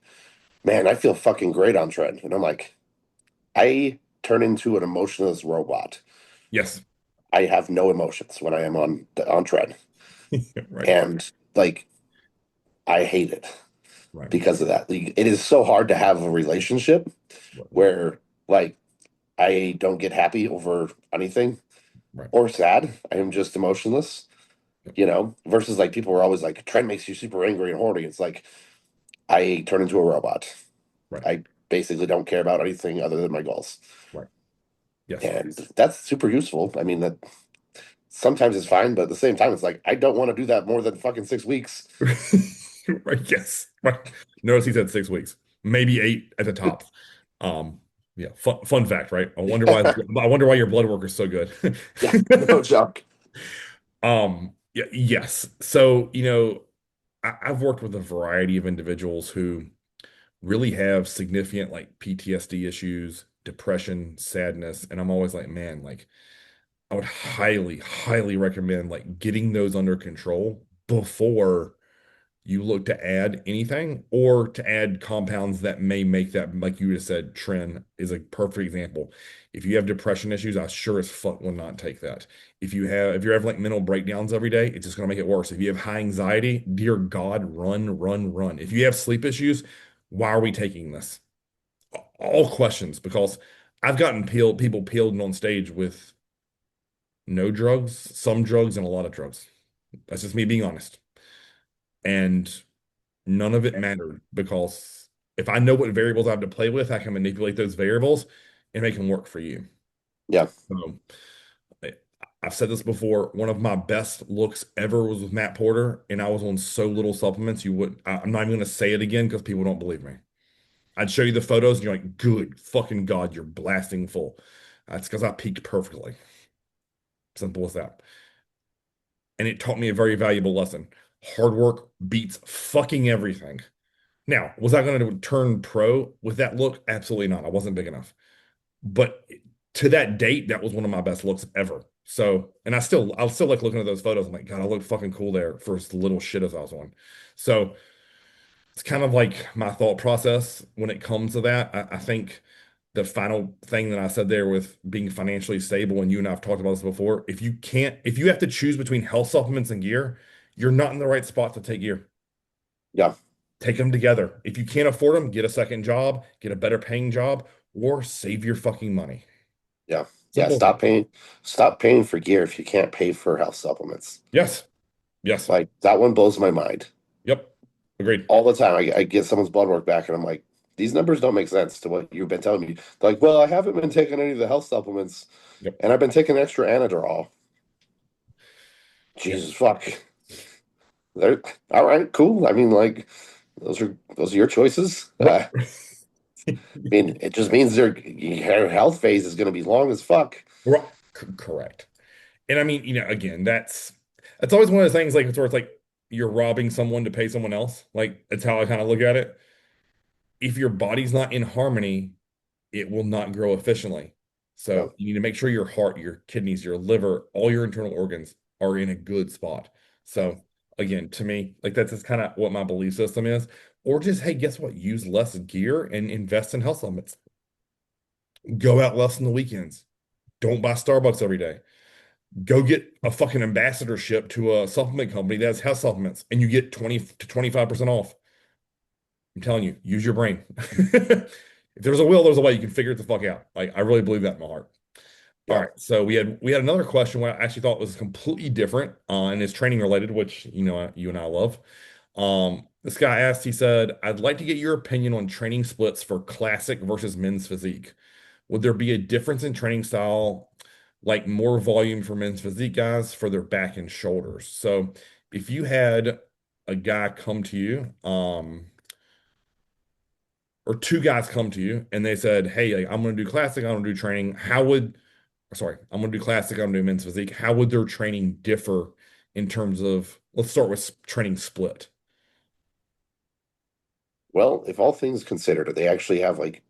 Speaker 2: "Man, I feel fucking great on tread," and I'm like, I turn into an emotionless robot.
Speaker 1: yes,
Speaker 2: I have no emotions when I am on tread,
Speaker 1: right,
Speaker 2: and like I hate it
Speaker 1: right,
Speaker 2: because of that. Like, it is so hard to have a relationship
Speaker 1: right,
Speaker 2: where like I don't get happy over anything
Speaker 1: right,
Speaker 2: or sad. I am just emotionless, versus like people are always like, tread makes you super angry and horny. It's like I turn into a robot.
Speaker 1: right,
Speaker 2: I basically don't care about anything other than my goals.
Speaker 1: right, yes.
Speaker 2: And that's super useful. I mean, that sometimes it's fine, but at the same time, it's like I don't want to do that more than fucking 6 weeks.
Speaker 1: Right, yes, right. Notice he said 6 weeks, maybe eight at the top. Um, yeah, fun fact, right? I wonder why your blood work is so good.
Speaker 2: Yeah, no joke.
Speaker 1: Yeah, yes. So, I've worked with a variety of individuals who really have significant like PTSD issues, depression, sadness, and I'm always like, man, like I would highly, highly recommend like getting those under control before you look to add anything or to add compounds that may make that, like you just said, Tren is a perfect example. If you have depression issues, I sure as fuck will not take that. If you're having like mental breakdowns every day, it's just gonna make it worse. If you have high anxiety, dear God, run, run, run. If you have sleep issues, why are we taking this? All questions, because I've gotten people peeled on stage with no drugs, some drugs, and a lot of drugs. That's just me being honest. And none of it mattered because if I know what variables I have to play with, I can manipulate those variables and make them work for you.
Speaker 2: Yeah,
Speaker 1: So I- I've said this before. One of my best looks ever was with Matt Porter, and I was on so little supplements. I'm not even going to say it again because people don't believe me. I'd show you the photos, and you're like, good fucking God, you're blasting full. That's because I peaked perfectly. Simple as that. And it taught me a very valuable lesson. Hard work beats fucking everything. Now, was I going to turn pro with that look? Absolutely not. I wasn't big enough. But to that date, that was one of my best looks ever. So, and I'll still like looking at those photos. I'm like, God, I look fucking cool there for as little shit as I was on. So it's kind of like my thought process when it comes to that. I think the final thing that I said there with being financially stable, and you and I have talked about this before, if you have to choose between health supplements and gear, you're not in the right spot to take gear.
Speaker 2: yeah,
Speaker 1: Take them together. If you can't afford them, get a second job, get a better paying job, or save your fucking money.
Speaker 2: yeah, yeah.
Speaker 1: Simple as that.
Speaker 2: Stop paying for gear if you can't pay for health supplements.
Speaker 1: Yes. Yes.
Speaker 2: Like that one blows my mind
Speaker 1: Yep. Agreed.
Speaker 2: all the time. I get someone's blood work back, and I'm like, these numbers don't make sense to what you've been telling me. They're like, well, I haven't been taking any of the health supplements,
Speaker 1: Yep.
Speaker 2: and I've been taking extra Anadrol.
Speaker 1: Yeah.
Speaker 2: Jesus fuck. They're all right, cool. I mean, like, those are your choices.
Speaker 1: Right.
Speaker 2: I mean, it just means your health phase is going to be long as fuck.
Speaker 1: Right. Correct. And I mean, again, that's always one of those things like where it's like you're robbing someone to pay someone else. Like that's how I kind of look at it. if your body's not in harmony, it will not grow efficiently. So
Speaker 2: Yep.
Speaker 1: you need to make sure your heart, your kidneys, your liver, all your internal organs are in a good spot. So again, to me, like that's just kind of what my belief system is. Or just, hey, guess what? Use less gear and invest in health supplements. Go out less on the weekends. Don't buy Starbucks every day. Go get a fucking ambassadorship to a supplement company that has health supplements and you get 20 to 25% off. I'm telling you, use your brain. If there's a will, there's a way. You can figure it the fuck out. Like I really believe that in my heart. All right.
Speaker 2: Yep.
Speaker 1: So we had another question where I actually thought was completely different and is training related, which you and I love. This guy asked, he said, I'd like to get your opinion on training splits for classic versus men's physique. Would there be a difference in training style, like more volume for men's physique guys for their back and shoulders? So if you had a guy come to you, or two guys come to you and they said, hey, like, I'm going to do classic, I'm going to do training. Sorry, I'm going to do classic, I'm going to do men's physique. How would their training differ in terms of, let's start with training split.
Speaker 2: Well, if all things considered, they actually have like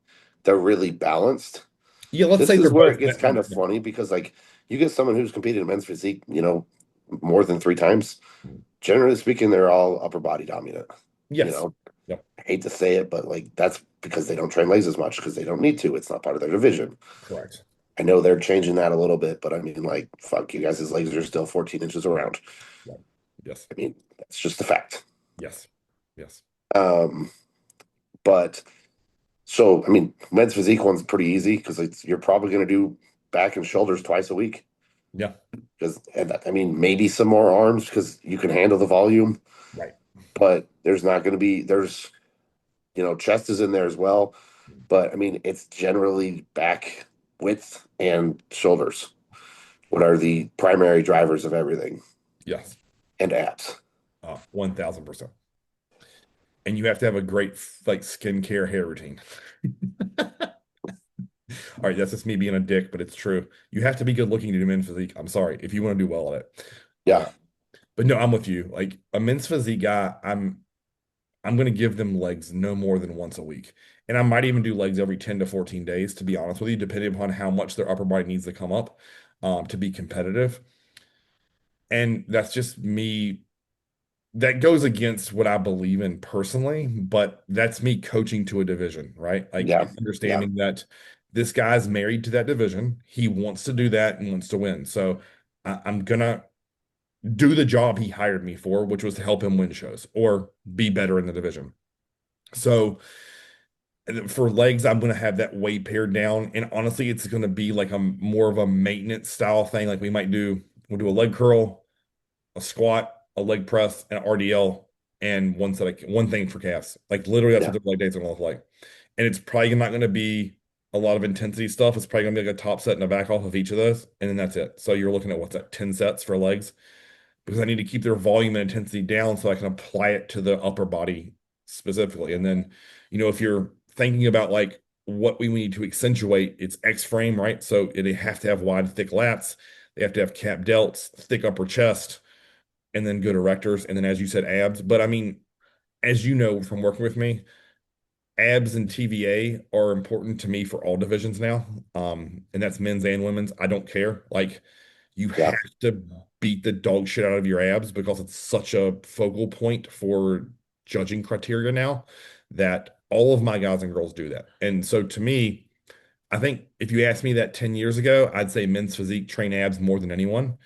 Speaker 2: they're really balanced.
Speaker 1: Yeah, let's
Speaker 2: This
Speaker 1: say they're
Speaker 2: is where it
Speaker 1: both.
Speaker 2: gets kind of funny because like you get someone who's competed in men's physique, more than 3 times. Generally speaking, they're all upper body dominant. You
Speaker 1: Yes.
Speaker 2: know,
Speaker 1: Yep.
Speaker 2: I hate to say it, but like that's because they don't train legs as much because they don't need to. It's not part of their division.
Speaker 1: Correct.
Speaker 2: I know they're changing that a little bit, but I mean, like, fuck, you guys' legs are still 14 inches around.
Speaker 1: Right. Yes.
Speaker 2: I mean, that's just a fact.
Speaker 1: Yes. Yes.
Speaker 2: Um, but so, I mean, men's physique one's pretty easy because you're probably going to do back and shoulders twice a week.
Speaker 1: Yeah.
Speaker 2: Because, and I mean, maybe some more arms because you can handle the volume,
Speaker 1: Right.
Speaker 2: but there's not going to be, chest is in there as well. But I mean, it's generally back width and shoulders. What are the primary drivers of everything
Speaker 1: Yes.
Speaker 2: and abs.
Speaker 1: 1000%. And you have to have a great like skincare hair routine. All right, that's just me being a dick, but it's true. You have to be good looking to do men's physique. I'm sorry if you want to do well at it. Uh,
Speaker 2: Yeah.
Speaker 1: but no, I'm with you. Like a men's physique guy, I'm going to give them legs no more than once a week. And I might even do legs every 10 to 14 days, to be honest with you, depending upon how much their upper body needs to come up to be competitive. And that's just me. That goes against what I believe in personally, but that's me coaching to a division, right? Like
Speaker 2: Yeah. Yeah.
Speaker 1: understanding that this guy's married to that division. He wants to do that and wants to win. So I'm gonna do the job he hired me for, which was to help him win shows or be better in the division. So for legs, I'm going to have that weight pared down. And honestly, it's going to be like a more of a maintenance style thing. Like we'll do a leg curl, a squat, a leg press, an RDL, and one thing for calves. Like literally, that's what
Speaker 2: Yeah.
Speaker 1: their leg days are going to look like. And it's probably not going to be a lot of intensity stuff. It's probably going to be like a top set and a back off of each of those. And then that's it. So you're looking at what's that, 10 sets for legs? Because I need to keep their volume and intensity down so I can apply it to the upper body specifically. And then, if you're thinking about like what we need to accentuate, it's X frame, right? So they have to have wide, thick lats, they have to have cap delts, thick upper chest, and then good erectors, and then as you said, abs. But I mean, as you know from working with me, abs and TVA are important to me for all divisions now. And that's men's and women's. I don't care. Like you have
Speaker 2: Yeah.
Speaker 1: to beat the dog shit out of your abs because it's such a focal point for judging criteria now that all of my guys and girls do that. And so to me, I think if you asked me that 10 years ago, I'd say men's physique train abs more than anyone.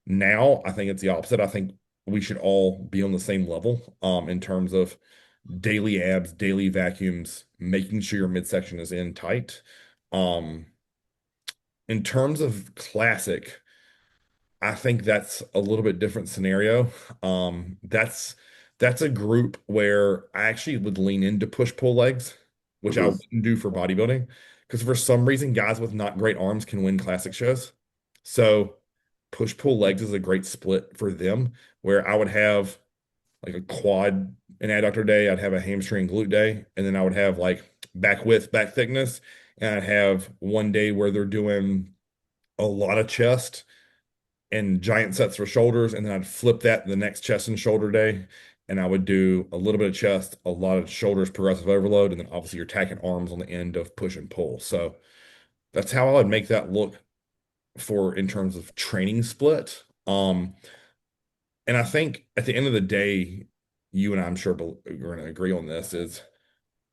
Speaker 1: Now, I think it's the opposite. I think we should all be on the same level in terms of daily abs, daily vacuums, making sure your midsection is in tight. Um, in terms of classic, I think that's a little bit different scenario. That's a group where I actually would lean into push-pull legs, which I
Speaker 2: Hmm.
Speaker 1: wouldn't do for bodybuilding, because for some reason, guys with not great arms can win classic shows. So push-pull legs is a great split for them, where I would have like a quad and adductor day, I'd have a hamstring glute day, and then I would have like back width, back thickness, and I'd have one day where they're doing a lot of chest and giant sets for shoulders, and then I'd flip that the next chest and shoulder day, and I would do a little bit of chest, a lot of shoulders, progressive overload, and then obviously you're tacking arms on the end of push and pull. So that's how I would make that look for in terms of training split. And I think at the end of the day, you and I'm sure are going to agree on this is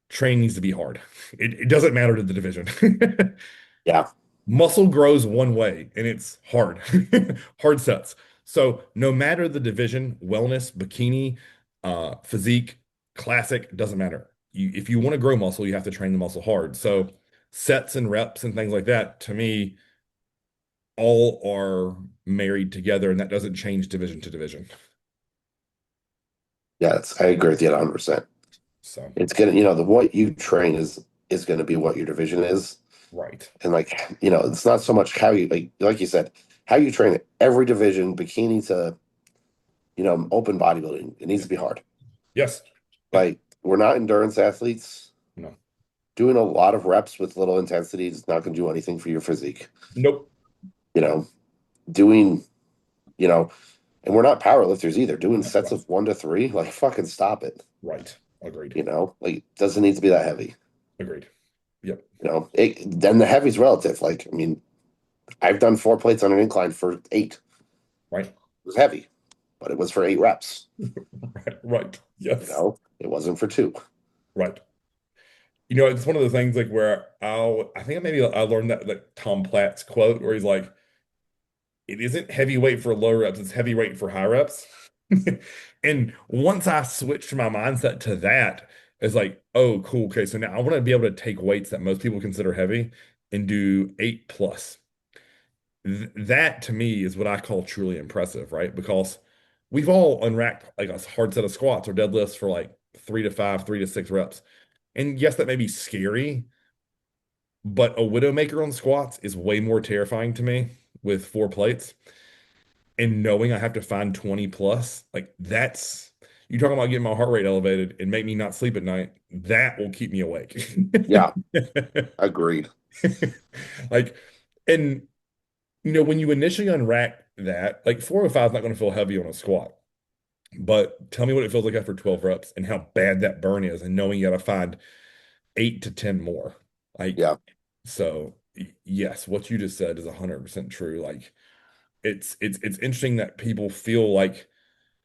Speaker 1: training needs to be hard. It doesn't matter to the division.
Speaker 2: Yeah.
Speaker 1: Muscle grows one way, and it's hard, hard sets. So no matter the division, wellness, bikini, physique, classic, doesn't matter. If you want to grow muscle, you have to train the muscle hard. So sets and reps and things like that, to me, all are married together, and that doesn't change division to division.
Speaker 2: Yeah, I agree with you 100%.
Speaker 1: So,
Speaker 2: It's gonna, the what you train is gonna be what your division is.
Speaker 1: right.
Speaker 2: And like, it's not so much how you like you said, how you train it. Every division, bikini to, open bodybuilding, it needs
Speaker 1: Yeah.
Speaker 2: to be hard.
Speaker 1: Yes. Yeah.
Speaker 2: Like we're not endurance athletes.
Speaker 1: No.
Speaker 2: Doing a lot of reps with little intensity is not gonna do anything for your physique.
Speaker 1: Nope.
Speaker 2: You know, doing, you know, and we're not power lifters either. Doing sets
Speaker 1: Right.
Speaker 2: of 1 to 3, like fucking stop it.
Speaker 1: Right. Agreed.
Speaker 2: Like it doesn't need to be that heavy.
Speaker 1: Agreed. Yep.
Speaker 2: Then the heavy's relative. Like, I mean, I've done 4 plates on an incline for 8. It
Speaker 1: Right.
Speaker 2: was heavy, but it was for 8 reps.
Speaker 1: Right. Right. Yes.
Speaker 2: It wasn't for 2.
Speaker 1: Right. It's one of the things like where I think maybe I learned that like Tom Platt's quote where he's like, it isn't heavyweight for low reps, it's heavyweight for high reps. And once I switched my mindset to that, it's like, oh, cool. Okay, so now I want to be able to take weights that most people consider heavy and do 8 plus. That to me is what I call truly impressive, right? Because we've all unracked like a hard set of squats or deadlifts for like 3 to 5, 3 to 6 reps. And yes, that may be scary, but a Widowmaker on squats is way more terrifying to me with 4 plates. And knowing I have to find 20 plus, like that's you talking about getting my heart rate elevated and make me not sleep at night. That will keep me awake.
Speaker 2: Yeah, agreed.
Speaker 1: Like, and when you initially unrack that, like 405 is not going to feel heavy on a squat. But tell me what it feels like after 12 reps and how bad that burn is, and knowing you got to find 8 to 10 more. Like,
Speaker 2: Yeah.
Speaker 1: so yes, what you just said is 100% true. Like, it's interesting that people feel like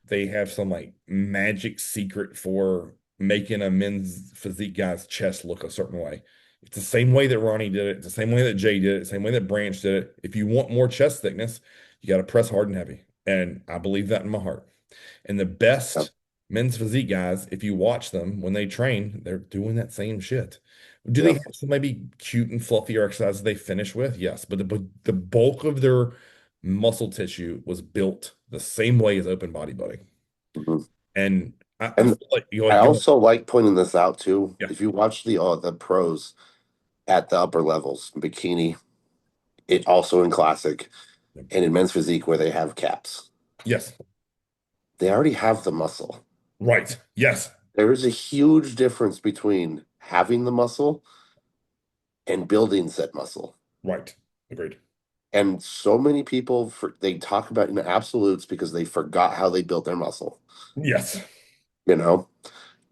Speaker 1: they have some like magic secret for making a men's physique guy's chest look a certain way. It's the same way that Ronnie did it. It's the same way that Jay did it. The same way that Branch did it. If you want more chest thickness, you got to press hard and heavy. And I believe that in my heart. And the
Speaker 2: Yeah.
Speaker 1: best men's physique guys, if you watch them when they train, they're doing that same shit. Do they
Speaker 2: Yeah.
Speaker 1: have some maybe cute and fluffier exercises they finish with? Yes, but the bulk of their muscle tissue was built the same way as open bodybuilding.
Speaker 2: Mhm.
Speaker 1: And I
Speaker 2: And
Speaker 1: feel like
Speaker 2: I
Speaker 1: go ahead.
Speaker 2: also like pointing this out too.
Speaker 1: Yeah.
Speaker 2: If you watch the pros at the upper levels, bikini, it also in classic and in men's physique where they have caps,
Speaker 1: Yes.
Speaker 2: they already have the muscle.
Speaker 1: Right. Yes.
Speaker 2: There is a huge difference between having the muscle and building said muscle.
Speaker 1: Right. Agreed.
Speaker 2: And so many people they talk about in absolutes because they forgot how they built their muscle.
Speaker 1: Yes.
Speaker 2: You know,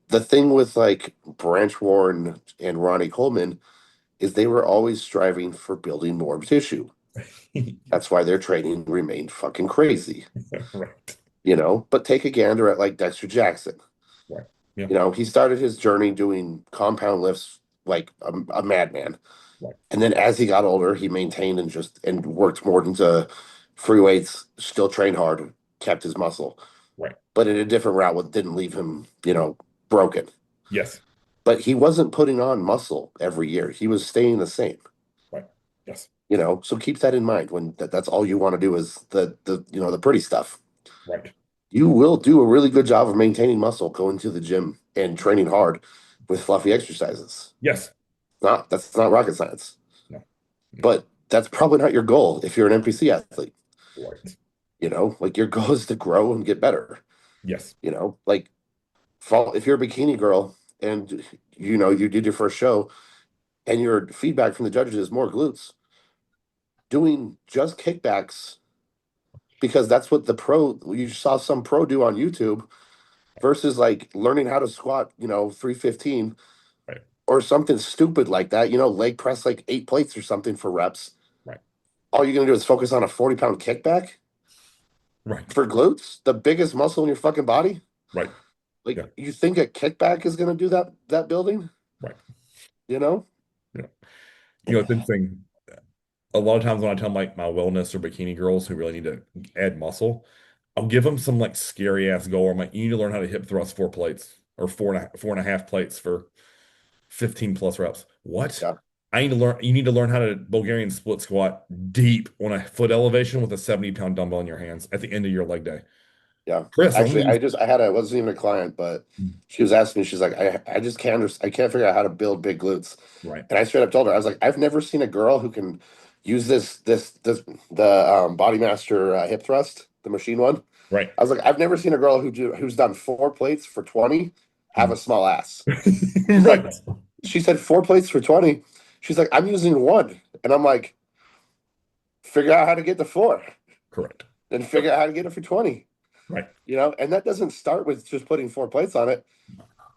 Speaker 2: the thing with like Branch Warren and Ronnie Coleman is they were always striving for building more tissue. That's why their training remained fucking crazy.
Speaker 1: Right.
Speaker 2: But take a gander at like Dexter Jackson.
Speaker 1: Right. Yeah.
Speaker 2: He started his journey doing compound lifts like a madman.
Speaker 1: Right.
Speaker 2: And then as he got older, he maintained and worked more into free weights, still trained hard, kept his muscle,
Speaker 1: Right.
Speaker 2: but in a different route that didn't leave him, broken.
Speaker 1: Yes.
Speaker 2: But he wasn't putting on muscle every year. He was staying the same.
Speaker 1: Right. Yes.
Speaker 2: So keep that in mind when that's all you want to do is the pretty stuff.
Speaker 1: Right.
Speaker 2: You will do a really good job of maintaining muscle, going to the gym and training hard with fluffy exercises.
Speaker 1: Yes.
Speaker 2: That's not rocket science.
Speaker 1: No. No.
Speaker 2: But that's probably not your goal if you're an NPC athlete.
Speaker 1: Right.
Speaker 2: Like your goal is to grow and get better.
Speaker 1: Yes.
Speaker 2: Like fall if you're a bikini girl and you did your first show and your feedback from the judges is more glutes, doing just kickbacks because that's what you saw some pro do on YouTube versus like learning how to squat, 315
Speaker 1: Right.
Speaker 2: or something stupid like that, leg press like 8 plates or something for reps.
Speaker 1: Right.
Speaker 2: All you're gonna do is focus on a 40-pound kickback
Speaker 1: Right.
Speaker 2: for glutes, the biggest muscle in your fucking body.
Speaker 1: Right.
Speaker 2: Like
Speaker 1: Yeah.
Speaker 2: you think a kickback is gonna do that building,
Speaker 1: Right.
Speaker 2: you know?
Speaker 1: Yeah. It's interesting. A lot of times when I tell my wellness or bikini girls who really need to add muscle, I'll give them some like scary ass goal. I'm like, you need to learn how to hip thrust 4 plates or four and a half plates for 15 plus reps. What?
Speaker 2: Yeah.
Speaker 1: You need to learn how to Bulgarian split squat deep on a foot elevation with a 70-pound dumbbell in your hands at the end of your leg day.
Speaker 2: Yeah.
Speaker 1: Chris, I want to
Speaker 2: Actually,
Speaker 1: use.
Speaker 2: I wasn't even a client, but she was asking me, she's like, I just I can't figure out how to build big glutes.
Speaker 1: Right.
Speaker 2: And I straight up told her, I was like, I've never seen a girl who can use the Body Master hip thrust, the machine one.
Speaker 1: Right.
Speaker 2: I was like, I've never seen a girl who's done 4 plates for 20 have a small ass. She's like,
Speaker 1: Right.
Speaker 2: she said 4 plates for 20. She's like, I'm using one. And I'm like, figure out how to get to four,
Speaker 1: Correct.
Speaker 2: then
Speaker 1: Yep.
Speaker 2: figure out how to get it for 20.
Speaker 1: Right.
Speaker 2: And that doesn't start with just putting 4 plates on it.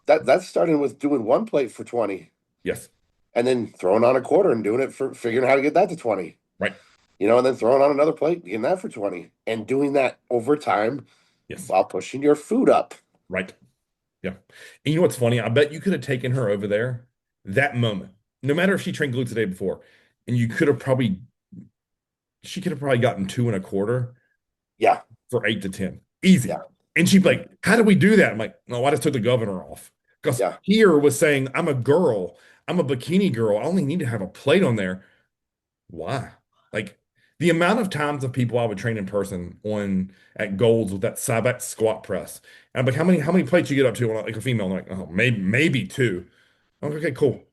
Speaker 2: That's starting with doing 1 plate for 20
Speaker 1: Yes.
Speaker 2: and then throwing on a quarter and doing it for figuring how to get that to 20.
Speaker 1: Right.
Speaker 2: And then throwing on another plate, getting that for 20. And doing that over time
Speaker 1: Yes.
Speaker 2: while pushing your food up.
Speaker 1: Right. Yeah. And you know what's funny? I bet you could have taken her over there that moment, no matter if she trained glutes the day before, and she could have probably gotten 2 and a quarter
Speaker 2: Yeah,
Speaker 1: for 8 to 10. Easy.
Speaker 2: yeah,
Speaker 1: And she'd be like, how did we do that? I'm like, no, I just took the governor off. Because
Speaker 2: yeah,
Speaker 1: here was saying, I'm a girl, I'm a bikini girl. I only need to have a plate on there. Why? Like the amount of times of people I would train in person on at Golds with that side back squat press. And I'm like, how many plates you get up to on like a female? And they're like, oh, maybe two. I'm like, okay, cool.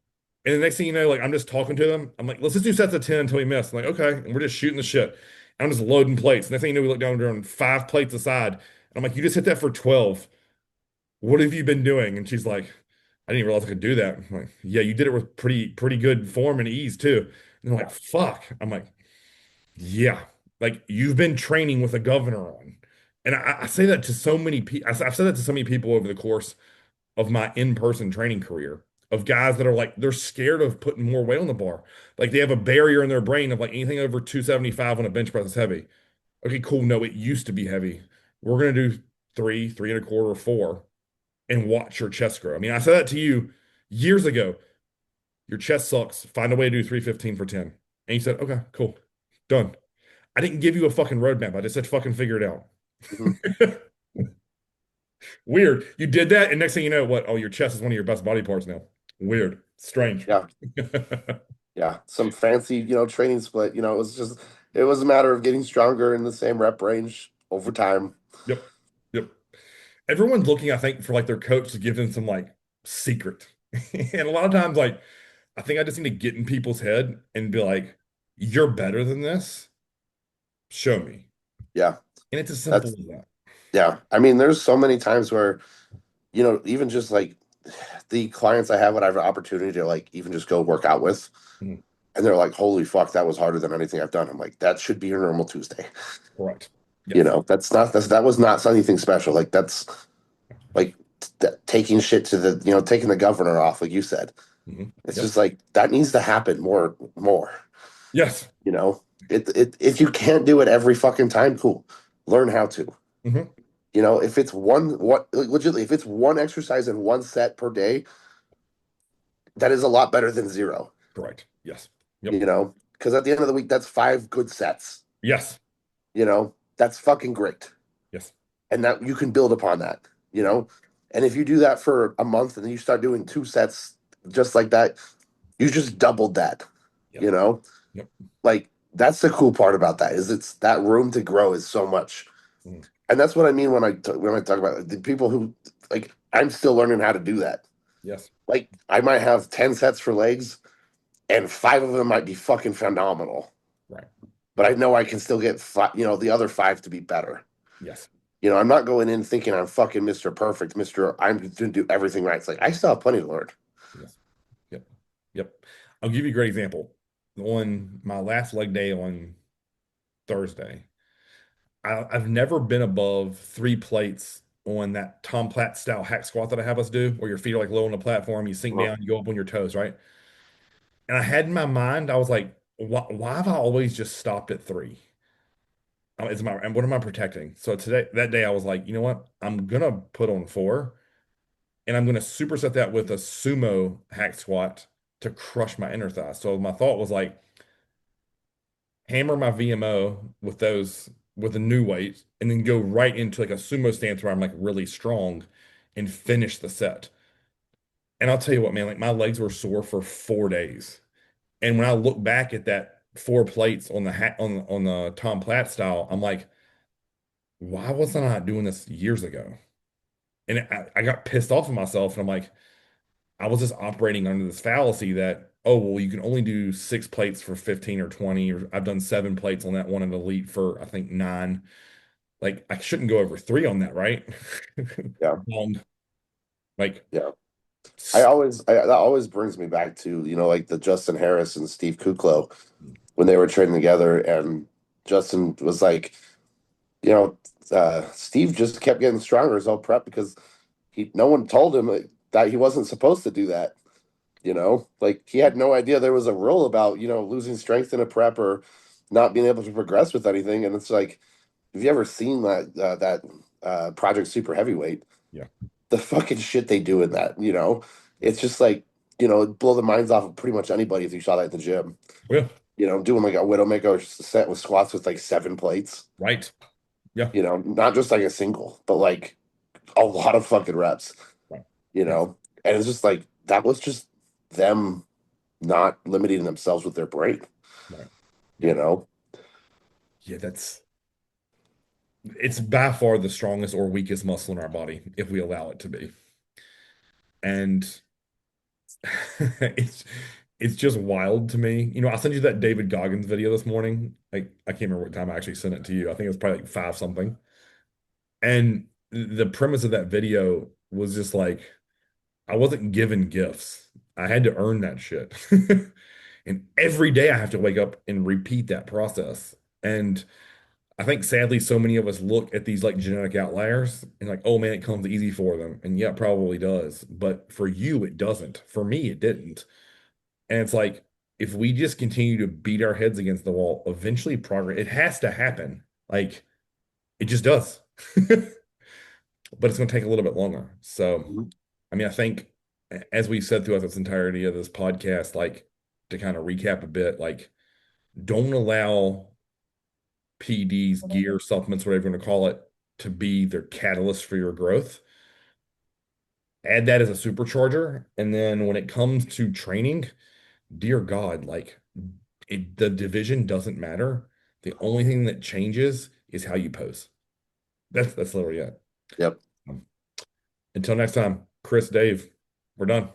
Speaker 1: And the next thing you know, like I'm just talking to them. I'm like, let's just do sets of 10 until we miss. I'm like, okay. And we're just shooting the shit. And I'm just loading plates. Next thing you know, we look down, we're doing 5 plates aside. And I'm like, you just hit that for 12. What have you been doing? And she's like, I didn't realize I could do that. I'm like, yeah, you did it with pretty good form and ease too. And they're like,
Speaker 2: yeah,
Speaker 1: fuck. I'm like, yeah, like you've been training with a governor on. And I say that to so many people. I've said that to so many people over the course of my in-person training career of guys that are like, they're scared of putting more weight on the bar. Like they have a barrier in their brain of like anything over 275 on a bench press is heavy. Okay, cool. No, it used to be heavy. We're going to do 3 and a quarter, 4, and watch your chest grow. I mean, I said that to you years ago. Your chest sucks. Find a way to do 315 for 10. And you said, okay, cool. Done. I didn't give you a fucking roadmap. I just said fucking figure it out.
Speaker 2: mhm,
Speaker 1: Weird. You did that, and next thing you know, what? Oh, your chest is one of your best body parts now. Weird. Strange.
Speaker 2: yeah, yeah. Some fancy, training split. It was a matter of getting stronger in the same rep range over time.
Speaker 1: Yep. Yep. Everyone's looking, I think, for like their coach to give them some like secret. And a lot of times, like, I think I just need to get in people's head and be like, you're better than this. Show me.
Speaker 2: Yeah,
Speaker 1: And it's as simple
Speaker 2: that's
Speaker 1: as that.
Speaker 2: yeah. I mean, there's so many times where, even just like the clients I have when I have an opportunity to like even just go work out with,
Speaker 1: Mhm.
Speaker 2: and they're like, "Holy fuck, that was harder than anything I've done." I'm like, "That should be your normal Tuesday."
Speaker 1: Correct. Yes.
Speaker 2: That was not anything special. Like that's like taking shit to taking the governor off, like you said. It's
Speaker 1: Yep.
Speaker 2: just like that needs to happen more.
Speaker 1: Yes.
Speaker 2: If you can't do it every fucking time, cool. Learn how to.
Speaker 1: Hmm.
Speaker 2: If it's legitimately, if it's one exercise and one set per day, that is a lot better than zero.
Speaker 1: Correct. Yes. Yep.
Speaker 2: Because at the end of the week, that's 5 good sets.
Speaker 1: Yes.
Speaker 2: That's fucking great,
Speaker 1: Yes.
Speaker 2: and that you can build upon that. You
Speaker 1: Yep.
Speaker 2: know, and if you do that for a month and then you start doing 2 sets just like that, you just doubled that.
Speaker 1: Yep.
Speaker 2: You know,
Speaker 1: Yep.
Speaker 2: like that's the cool part about that is it's that room to grow is so much.
Speaker 1: Mhm.
Speaker 2: And that's what I mean when when I talk about the people who like I'm still learning how to do that.
Speaker 1: Yes.
Speaker 2: Like I might have 10 sets for legs and 5 of them might be fucking phenomenal.
Speaker 1: Right.
Speaker 2: But I know I can still get the other 5 to be better.
Speaker 1: Yes.
Speaker 2: I'm not going in thinking I'm fucking Mr. Perfect, Mr. I'm going to do everything right. It's like I still have plenty to learn.
Speaker 1: Yes. Yep. Yep. I'll give you a great example. On my last leg day on Thursday, I've never been above 3 plates on that Tom Platt style hack squat that I have us do, where your feet are like low on the platform, you sink
Speaker 2: Well,
Speaker 1: down, you go up on your toes, right? And I had in my mind, I was like, why have I always just stopped at three? And what am I protecting? So today, that day, I was like, you know what? I'm gonna put on four, and I'm gonna superset that with a sumo hack squat to crush my inner thigh. So my thought was like, hammer my VMO with those with a new weight, and then go right into like a sumo stance where I'm like really strong and finish the set. And I'll tell you what, man, like my legs were sore for 4 days. And when I look back at that four plates on the hat on the Tom Platt style, I'm like, why wasn't I doing this years ago? And I got pissed off at myself, and I'm like, I was just operating under this fallacy that, oh, well, you can only do 6 plates for 15 or 20, or I've done 7 plates on that one at Elite for I think 9. Like I shouldn't go over three on that, right?
Speaker 2: yeah,
Speaker 1: Wrong. Like,
Speaker 2: yeah. That always brings me back to, like the Justin Harris and Steve Kuklo when they were training together, and Justin was like, you know, Steve just kept getting stronger his whole prep because no one told him that he wasn't supposed to do that. Like he had no idea there was a rule about, losing strength in a prep or not being able to progress with anything. And it's like, have you ever seen that Project Super Heavyweight?
Speaker 1: yeah,
Speaker 2: The fucking shit they do in that. It's just like, it'd blow the minds off of pretty much anybody if you saw that at the gym.
Speaker 1: yeah,
Speaker 2: Doing like a Widowmaker set with squats with like 7 plates,
Speaker 1: right, yeah,
Speaker 2: not just like a single, but like a lot of fucking reps,
Speaker 1: right,
Speaker 2: you
Speaker 1: yes,
Speaker 2: know? And it's just like that was just them not limiting themselves with their brain,
Speaker 1: right,
Speaker 2: you
Speaker 1: yeah,
Speaker 2: know?
Speaker 1: yeah. It's by far the strongest or weakest muscle in our body if we allow it to be. And it's it's just wild to me. I sent you that David Goggins video this morning. Like I can't remember what time I actually sent it to you. I think it was probably like five something. And the premise of that video was just like I wasn't given gifts. I had to earn that shit. And every day I have to wake up and repeat that process. And I think sadly, so many of us look at these like genetic outliers and like, oh man, it comes easy for them. And yeah, it probably does. But for you, it doesn't. For me, it didn't. And it's like, if we just continue to beat our heads against the wall, eventually progress, it has to happen. Like it just does. But it's going to take a little bit longer. So,
Speaker 2: Mhm.
Speaker 1: I mean, I think as we said throughout this entirety of this podcast, like to kind of recap a bit, like don't allow PEDs, gear, supplements, whatever you want to call it, to be their catalyst for your growth. Add that as a supercharger. And then when it comes to training, dear God, like the division doesn't matter. The only thing that changes is how you pose. That's literally it.
Speaker 2: Yep.
Speaker 1: Um, until next time, Chris, Dave, we're done.